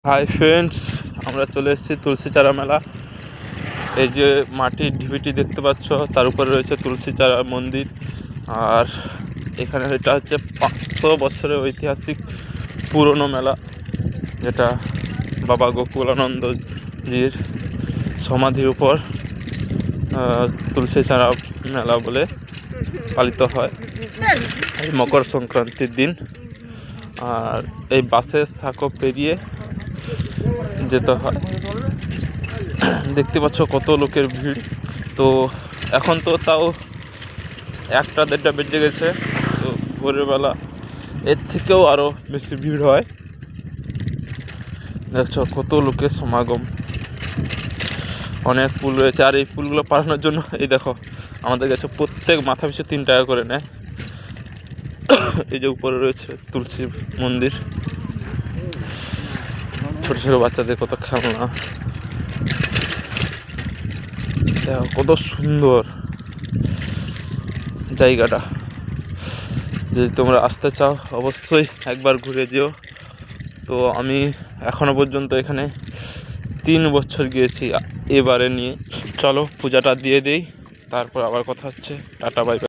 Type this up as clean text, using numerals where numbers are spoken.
Hi friends, আমরা চলে এসেছি তুলসী চারা মেলা। এই যে মাটির ঢিবিটি দেখতে পাচ্ছ, তার উপরে রয়েছে তুলসী চারা মন্দির। আর এখানে এটা হচ্ছে 500 বছরের ঐতিহাসিক পুরনো মেলা, যেটা বাবা গোকুলানন্দজির সমাধির উপর তুলসী চারা মেলা বলে পালিত হয় এই মকর সংক্রান্তির দিন। আর এই বাসের সাঁকো পেরিয়ে যেতে হয়। দেখতে পাচ্ছ কত লোকের ভিড়। তো এখন তো তাও 1টা-1.5টা বেজে গেছে, তো ভোরের বেলা এর থেকেও আরও বেশি ভিড় হয়। দেখছো কত লোকের সমাগম। অনেক পুল রয়েছে, আর এই পুলগুলো পারানোর জন্য এই দেখো আমাদের কাছে প্রত্যেক মাথা পিছু 3 টাকা করে নেয়। এই যে উপরে রয়েছে তুলসী মন্দির, ছোট ছোট বাচ্চাদের কত খেলনা, দেখো কত সুন্দর জায়গাটা। যদি তোমরা আসতে চাও অবশ্যই একবার ঘুরে যেও। তো আমি এখনো পর্যন্ত এখানে 3 বছর গিয়েছি এবারে নিয়ে। চলো পূজাটা দিয়ে দেই, তারপর আবার কথা হচ্ছে। Tata, bye bye.